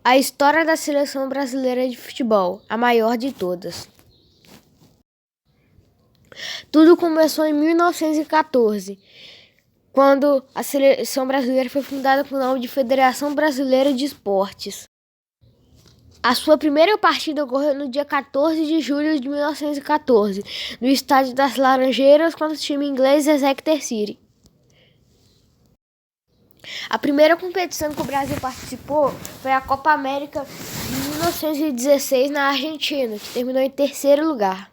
A história da seleção brasileira de futebol, a maior de todas. Tudo começou em 1914, quando a seleção brasileira foi fundada com o nome de Federação Brasileira de Esportes. A sua primeira partida ocorreu no dia 14 de julho de 1914, no Estádio das Laranjeiras, contra o time inglês Exeter City. A primeira competição que o Brasil participou foi a Copa América de 1916 na Argentina, que terminou em terceiro lugar.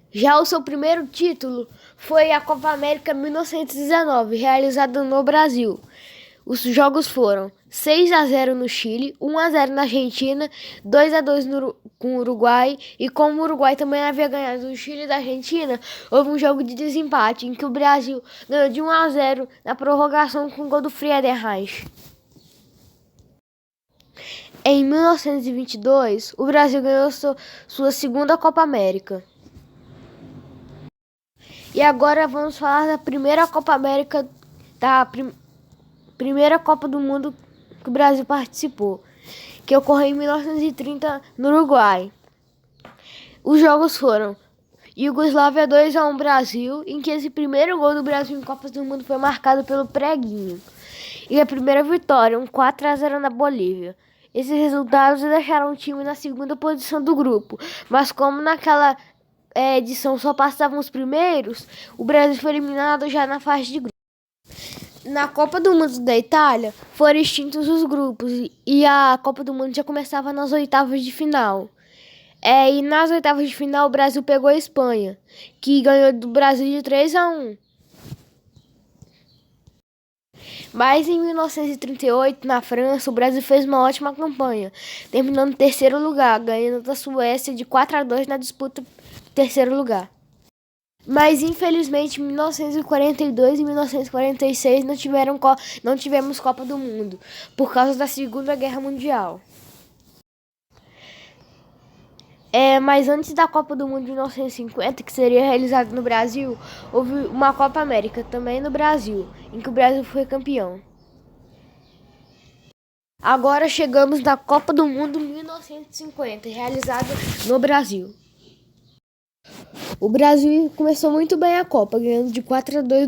Já o seu primeiro título foi a Copa América 1919, realizada no Brasil. Os jogos foram 6-0 no Chile, 1-0 na Argentina, 2-2 com o Uruguai, e como o Uruguai também havia ganhado do Chile e da Argentina, houve um jogo de desempate em que o Brasil ganhou de 1-0 na prorrogação com o gol do Friedenreich. Em 1922, o Brasil ganhou sua segunda Copa América. E agora vamos falar da primeira Copa América, primeira Copa do Mundo que o Brasil participou, que ocorreu em 1930 no Uruguai. Os jogos foram Iugoslávia 2-1 Brasil, em que esse primeiro gol do Brasil em Copas do Mundo foi marcado pelo Preguinho. E a primeira vitória, um 4-0 na Bolívia. Esses resultados deixaram o time na segunda posição do grupo, mas como naquela edição só passavam os primeiros, o Brasil foi eliminado já na fase de grupo. Na Copa do Mundo da Itália, foram extintos os grupos e a Copa do Mundo já começava nas oitavas de final. E nas oitavas de final, o Brasil pegou a Espanha, que ganhou do Brasil de 3-1. Mas em 1938, na França, o Brasil fez uma ótima campanha, terminando em terceiro lugar, ganhando da Suécia de 4-2 na disputa do terceiro lugar. Mas infelizmente em 1942 e 1946 não tivemos Copa do Mundo, por causa da Segunda Guerra Mundial. Mas antes da Copa do Mundo de 1950, que seria realizada no Brasil, houve uma Copa América também no Brasil, em que o Brasil foi campeão. Agora chegamos na Copa do Mundo 1950, realizada no Brasil. O Brasil começou muito bem a Copa, ganhando de 4-0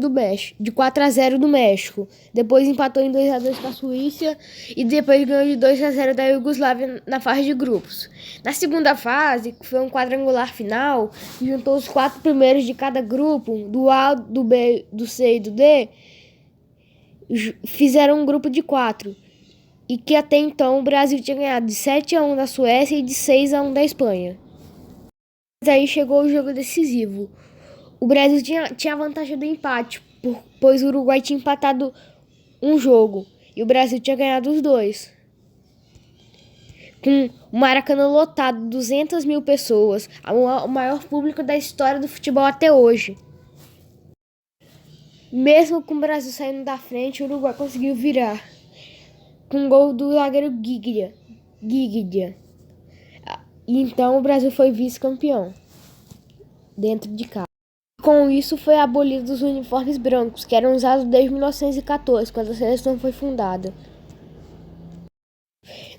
do México. Depois empatou em 2-2 com a Suíça e depois ganhou de 2-0 da Iugoslávia na fase de grupos. Na segunda fase, que foi um quadrangular final, que juntou os 4 primeiros de cada grupo, do A, do B, do C e do D, fizeram um grupo de 4. E que até então o Brasil tinha ganhado de 7-1 da Suécia e de 6-1 da Espanha. Aí chegou o jogo decisivo. O Brasil tinha vantagem do empate, pois o Uruguai tinha empatado um jogo e o Brasil tinha ganhado os 2. Com o Maracanã lotado, 200 mil pessoas, o maior público da história do futebol até hoje. Mesmo com o Brasil saindo da frente, o Uruguai conseguiu virar, com um gol do zagueiro Giglia. E então o Brasil foi vice-campeão dentro de casa. Com isso foi abolido os uniformes brancos, que eram usados desde 1914, quando a seleção foi fundada.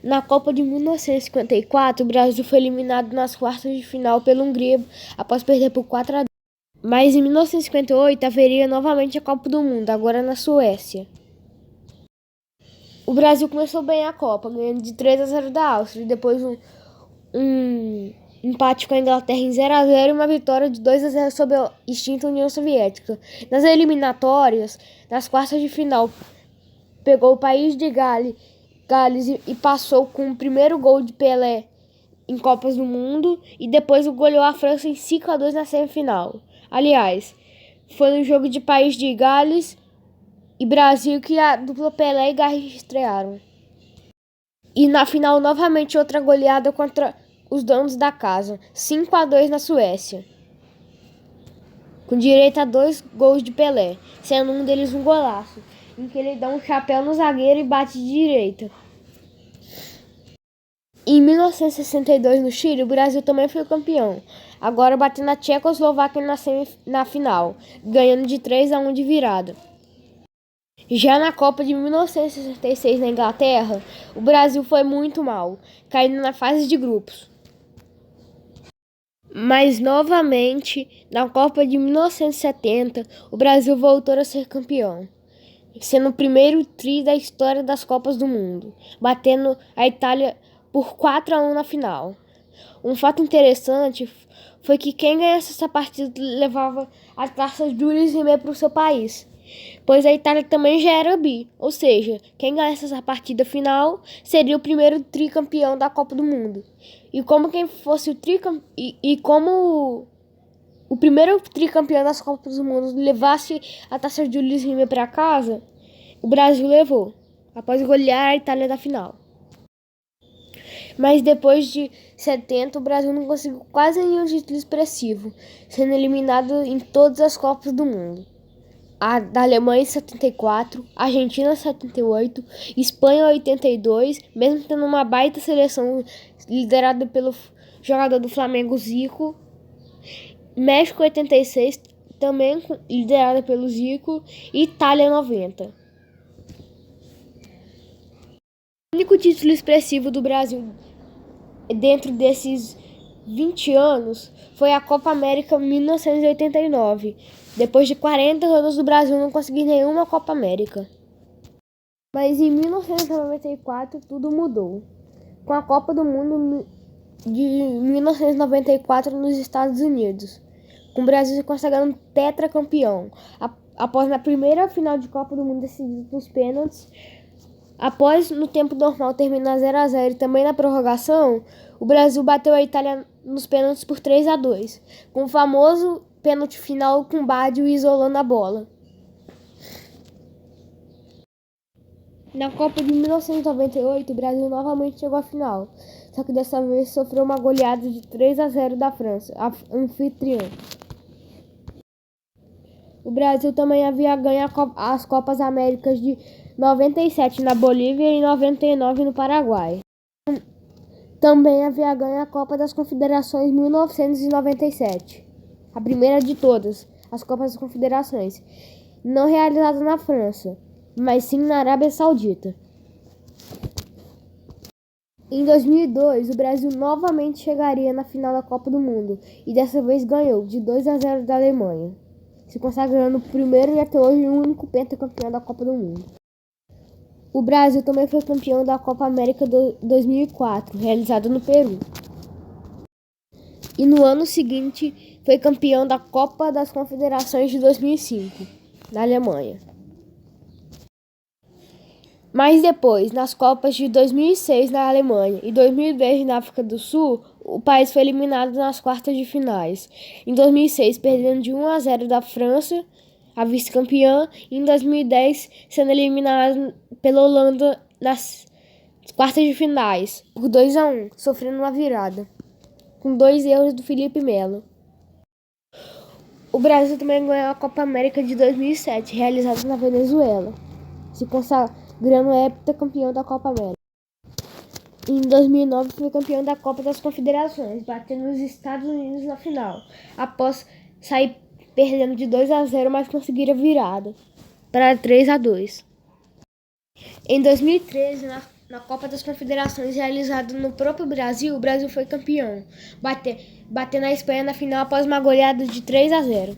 Na Copa de 1954, o Brasil foi eliminado nas quartas de final pela Hungria após perder por 4-2. Mas em 1958 haveria novamente a Copa do Mundo, agora na Suécia. O Brasil começou bem a Copa, ganhando de 3-0 da Áustria, e depois um empate com a Inglaterra em 0-0 e uma vitória de 2-0 sobre a extinta União Soviética. Nas eliminatórias, nas quartas de final, pegou o país de Gales e passou com o primeiro gol de Pelé em Copas do Mundo e depois goleou a França em 5-2 na semifinal. Aliás, foi no jogo de país de Gales e Brasil que a dupla Pelé e Garrincha estrearam. E na final, novamente, outra goleada contra os donos da casa, 5-2 na Suécia, com direito a 2 gols de Pelé, sendo um deles um golaço, em que ele dá um chapéu no zagueiro e bate de direita. Em 1962, no Chile, o Brasil também foi campeão, agora batendo a Tchecoslováquia na final, ganhando de 3-1 de virada. Já na Copa de 1966 na Inglaterra, o Brasil foi muito mal, caindo na fase de grupos. Mas novamente, na Copa de 1970, o Brasil voltou a ser campeão, sendo o primeiro tri da história das Copas do Mundo, batendo a Itália por 4-1 na final. Um fato interessante foi que quem ganhasse essa partida levava a taça Jules Rimet para o seu país, pois a Itália também já era bi, ou seja, quem ganhasse essa partida final seria o primeiro tricampeão da Copa do Mundo. E como quem fosse como o primeiro tricampeão das Copas do Mundo levasse a taça Jules Rimet para casa, o Brasil levou, após golear a Itália da final. Mas depois de 70, o Brasil não conseguiu quase nenhum título expressivo, sendo eliminado em todas as Copas do Mundo. A da Alemanha em 74, Argentina em 78, Espanha em 82, mesmo tendo uma baita seleção liderada pelo jogador do Flamengo Zico. México em 86, também liderada pelo Zico, e Itália em 90. O único título expressivo do Brasil dentro desses 20 anos foi a Copa América 1989. Depois de 40 anos do Brasil não conseguir nenhuma Copa América. Mas em 1994 tudo mudou, com a Copa do Mundo de 1994 nos Estados Unidos, com o Brasil se consagrando tetracampeão, após na primeira final de Copa do Mundo decidida nos pênaltis. Após, no tempo normal, terminar 0-0 e também na prorrogação, o Brasil bateu a Itália nos pênaltis por 3-2, com o famoso pênalti final com Baggio isolando a bola. Na Copa de 1998, o Brasil novamente chegou à final, só que dessa vez sofreu uma goleada de 3-0 da França, a anfitriã. O Brasil também havia ganho as Copas Américas de 97 na Bolívia e 99 no Paraguai. Também havia ganho a Copa das Confederações em 1997, a primeira de todas, as Copas das Confederações, não realizada na França, mas sim na Arábia Saudita. Em 2002, o Brasil novamente chegaria na final da Copa do Mundo e dessa vez ganhou de 2-0 da Alemanha, se consagrando o primeiro e até hoje o único pentacampeão da Copa do Mundo. O Brasil também foi campeão da Copa América 2004, realizada no Peru. E no ano seguinte, foi campeão da Copa das Confederações de 2005, na Alemanha. Mas depois, nas Copas de 2006 na Alemanha e 2010 na África do Sul, o país foi eliminado nas quartas de finais. Em 2006, perdendo de 1-0 da França, a vice-campeã, e em 2010 sendo eliminado pela Holanda nas quartas de finais, por 2-1, sofrendo uma virada, com 2 erros do Felipe Melo. O Brasil também ganhou a Copa América de 2007, realizada na Venezuela, se consagrando heptacampeão da Copa América. Em 2009 foi campeão da Copa das Confederações, batendo os Estados Unidos na final, após sair perdendo de 2-0, mas conseguir a virada para 3-2. Em 2013, na Copa das Confederações realizada no próprio Brasil, o Brasil foi campeão, batendo a Espanha na final após uma goleada de 3-0.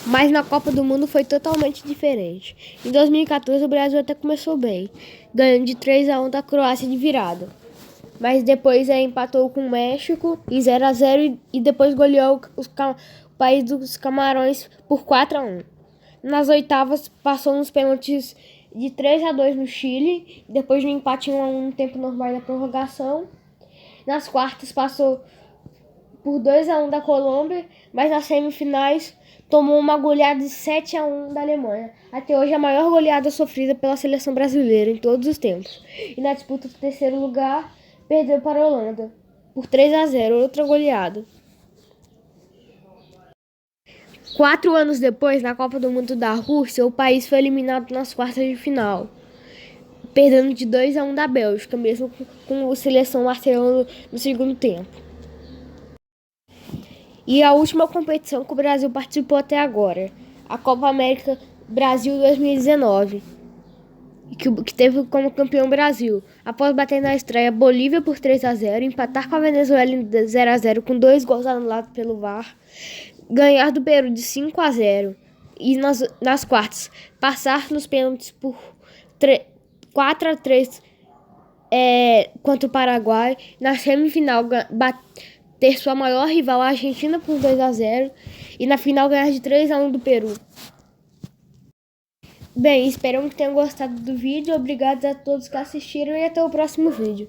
Mas na Copa do Mundo foi totalmente diferente. Em 2014 o Brasil até começou bem, ganhando de 3-1 da Croácia de virada. Mas depois empatou com o México em 0-0 e depois goleou o país dos Camarões por 4-1. Nas oitavas passou nos pênaltis de 3-2 no Chile, depois de um empate 1-1 no tempo normal da prorrogação. Nas quartas passou por 2-1 da Colômbia, mas nas semifinais tomou uma goleada de 7-1 da Alemanha. Até hoje a maior goleada sofrida pela seleção brasileira em todos os tempos. E na disputa do terceiro lugar, perdeu para a Holanda por 3-0, outra goleada. 4 anos depois, na Copa do Mundo da Rússia, o país foi eliminado nas quartas de final, perdendo de 2-1 da Bélgica, mesmo com a seleção martelando no segundo tempo. E a última competição que o Brasil participou até agora, a Copa América Brasil 2019, que teve como campeão Brasil. Após bater na estreia Bolívia por 3-0, empatar com a Venezuela em 0-0 com 2 gols anulados pelo VAR, ganhar do Peru de 5-0 e nas quartas passar nos pênaltis por 4-3 contra o Paraguai, na semifinal ter sua maior rival, a Argentina, por 2-0 e na final ganhar de 3-1 do Peru. Bem, esperamos que tenham gostado do vídeo. Obrigado a todos que assistiram e até o próximo vídeo.